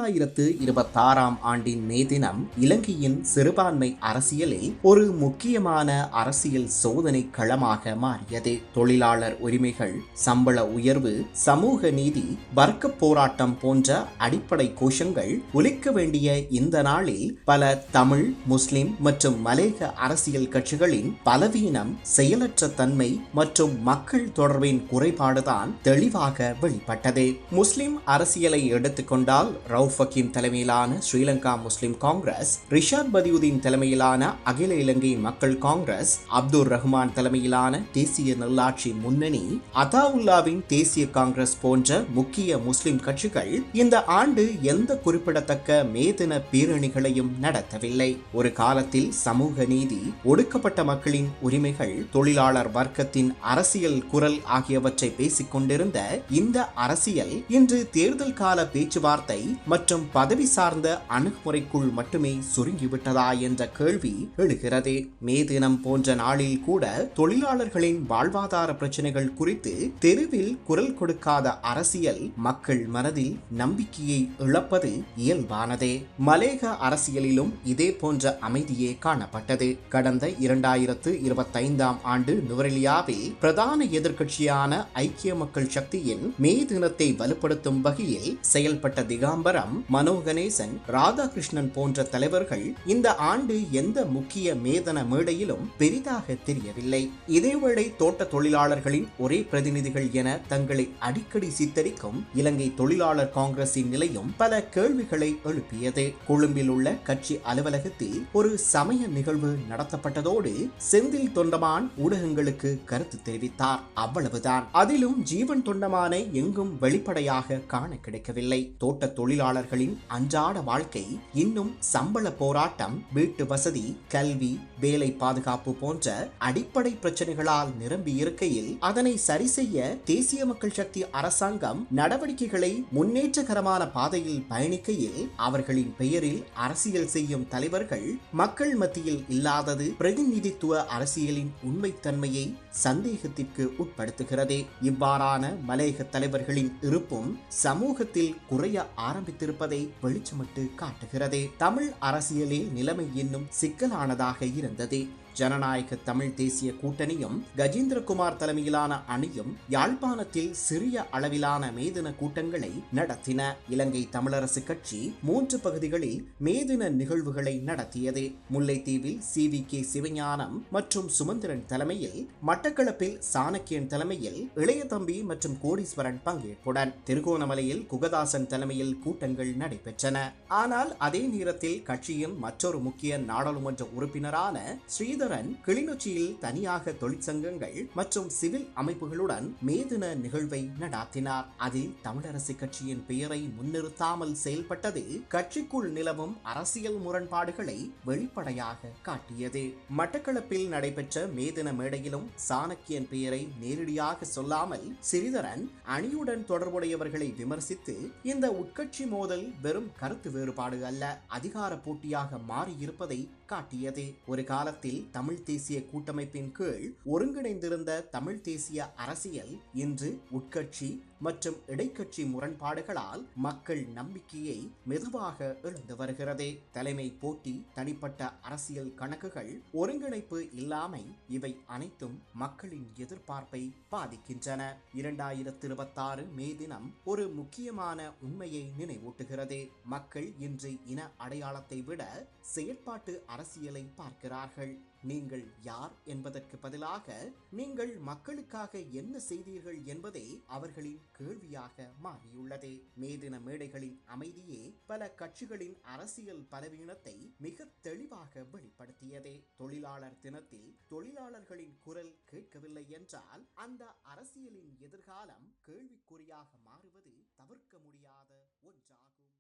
2026 ஆண்டின் மே தினம் இலங்கையின் சிறுபான்மை அரசியலில் ஒரு முக்கியமான அரசியல் சோதனை களமாக மாறியது. தொழிலாளர் உரிமைகள், சம்பள உயர்வு, சமூக நீதி, வர்க்க போராட்டம் போன்ற அடிப்படை கோஷங்கள் ஒலிக்க வேண்டிய இந்த நாளில் பல தமிழ், முஸ்லிம் மற்றும் மலேக அரசியல் கட்சிகளின் பலவீனம், செயலற்ற தன்மை மற்றும் மக்கள் தொடர்பின் குறைபாடுதான் தெளிவாக வெளிப்பட்டது. முஸ்லிம் அரசியலை எடுத்துக்கொண்டால் ரவுஃப் ஹக்கீம் தலைமையிலான ஸ்ரீலங்கா முஸ்லிம் காங்கிரஸ், ரிஷாட் பதியுதீன் தலைமையிலான அகில இலங்கை மக்கள் காங்கிரஸ், அப்துல் ரஹ்மான் தலைமையிலான தேசிய நல்லாட்சி முன்னணி, அதாவுல்லாவின் தேசிய காங்கிரஸ் போன்ற முக்கிய முஸ்லிம் கட்சிகள் இந்த ஆண்டு எந்த குறிப்பிடத்தக்க மே தின பேரணிகளையும் நடத்தவில்லை. ஒரு காலத்தில் சமூக நீதி, ஒடுக்கப்பட்ட மக்களின் உரிமைகள், தொழிலாளர் வர்க்கத்தின் அரசியல் குரல் ஆகியவற்றை பேசிக் கொண்டிருந்த இந்த அரசியல் இன்று தேர்தல் கால பேச்சுவார்த்தை மற்றும் பதவி சார்ந்த அணுகுமுறைக்குள் மட்டுமே சுருங்கிவிட்டதா என்ற கேள்வி எழுகிறது. மே தினம் போன்ற நாளில் கூட தொழிலாளர்களின் வாழ்வாதார பிரச்சனைகள் குறித்து தெருவில் குரல் கொடுக்காத அரசியல் மக்கள் மனதில் நம்பிக்கையை இழப்பது இயல்பானதே. மலேக அரசியலிலும் இதே போன்ற அமைதியே காணப்பட்டது. கடந்த 2025 ஆண்டு நுவரெலியாவில் பிரதான எதிர்க்கட்சியான ஐக்கிய மக்கள் சக்தியின் மே தினத்தை வலுப்படுத்தும் வகையில் செயல்பட்ட திகாம்பரம், மனோ கணேசன், ராதாகிருஷ்ணன் போன்ற தலைவர்கள் இந்த ஆண்டு எந்த முக்கிய மேதன மேடையிலும் பெரிதாக தெரியவில்லை. இதேவேளை தோட்ட தொழிலாளர்களின் ஒரே பிரதிநிதிகள் என தங்களை அடிக்கடி சித்தரிக்கும் இலங்கை தொழிலாளர் காங்கிரசின் நிலையும் பல கேள்விகளை எழுப்பியது. கொழும்பில் உள்ள கட்சி அலுவலகத்தில் ஒரு சமய நிகழ்வு நடத்தப்பட்டதோடு செந்தில் தொண்டமான் ஊடகங்களுக்கு கருத்து தெரிவித்தார். அவ்வளவுதான். அதிலும் ஜீவன் தொண்டமானை எங்கும் வெளிப்படையாக காண கிடைக்கவில்லை. தோட்ட தொழிலாளர்களின் அன்றாட வாழ்க்கை இன்னும் சம்பள போராட்டம், வீட்டு வசதி, கல்வி, வேலை பாதுகாப்பு போன்ற அடிப்படை பிரச்சனைகளால் நிரம்பி இருக்கையில் அதனை சரி செய்ய தேசிய மக்கள் சக்தி அரசாங்கம் நடவடிக்கைகளை முன்னேற்றகரமான பாதையில் பயணிக்கையில் அவர்களின் பெயரில் அரசியல் செய்யும் தலைவர்கள் மக்கள் மத்தியில் இல்லாதது பிரதிநிதித்துவ அரசியலின் உண்மைத்தன்மையை சந்தேகத்திற்கு உட்படுத்துகிறது. இவ்வாறான மலேக தலைவர்களின் இருப்பும் சமூகத்தில் குறைய ஆரம்பித்திருப்பதை வெளிச்சமிட்டு காட்டுகிறது. தமிழ் அரசியலில் நிலைமை இன்னும் சிக்கலானதாக இருந்தது. ஜனநாயக தமிழ் தேசிய கூட்டணியும் கஜேந்திரகுமார் தலைமையிலான அணியும் யாழ்ப்பாணத்தில் சிறிய அளவிலான மேதின கூட்டங்களை நடத்தின. இலங்கை தமிழரசு கட்சி 3 பகுதிகளில் மேதின நிகழ்வுகளை நடத்தியது. முல்லைத்தீவில் CVK சிவஞானம் மற்றும் சுமந்திரன் தலைமையில், மட்டக்களப்பில் சாணக்கியன் தலைமையில், இளையதம்பி மற்றும் கோடீஸ்வரன் பங்கேற்புடன், திருகோணமலையில் குகதாசன் தலைமையில் கூட்டங்கள் நடைபெற்றன. ஆனால் அதே நேரத்தில் கட்சியின் மற்றொரு முக்கிய நாடாளுமன்ற உறுப்பினரான ஸ்ரீதர் கிளிநொச்சியில் தனியாக தொழிற்சங்கங்கள் மற்றும் சிவில் அமைப்புகளுடன் மேதின நிகழ்வை நடாத்தினார். அதில் தமிழரசு கட்சியின் பெயரை முன்னிறுத்தாமல் செயல்பட்டது கட்சிக்குள் நிலவும் அரசியல் முரண்பாடுகளை வெளிப்படையாக காட்டியது. மட்டக்களப்பில் நடைபெற்ற மேதின மேடையிலும் சாணக்கியன் பெயரை நேரடியாக சொல்லாமல் ஸ்ரீதரன் அணியுடன் தொடர்புடையவர்களை விமர்சித்து இந்த உட்கட்சி மோதல் வெறும் கருத்து வேறுபாடு அல்ல, அதிகார போட்டியாக மாறியிருப்பதை காட்டியது. ஒரு காலத்தில் தமிழ் தேசிய கூட்டமைப்பின் கீழ் ஒருங்கிணைந்திருந்த தமிழ் தேசிய அரசியல் இன்று உட்கட்சி மற்றும் இடைக்கட்சி முரண்பாடுகளால் மக்கள் நம்பிக்கையை மெதுவாக இழந்து வருகிறது. தலைமை போட்டி, தனிப்பட்ட அரசியல் கணக்குகள், ஒருங்கிணைப்பு இல்லாமை, இவை அனைத்தும் மக்களின் எதிர்பார்ப்பை பாதிக்கின்றன. 2026 மே தினம் ஒரு முக்கியமான உண்மையை நினைவூட்டுகிறது. மக்கள் இன்று இன அடையாளத்தை விட செயற்பாட்டு அரசியலை பார்க்கிறார்கள். நீங்கள் யார் என்பதற்கு பதிலாக நீங்கள் மக்களுக்காக என்ன செய்தீர்கள் என்பதே அவர்களின் கேள்வியாக மாறியுள்ளது. மேதின மேடைகளின் அமைதியே பல கட்சிகளின் அரசியல் பலவீனத்தை மிக தெளிவாக வெளிப்படுத்தியது. தொழிலாளர் தினத்தில் தொழிலாளர்களின் குரல் கேட்கவில்லை என்றால் அந்த அரசியலின் எதிர்காலம் கேள்விக்குறியாக மாறுவது தவிர்க்க முடியாத ஒன்றாகும்.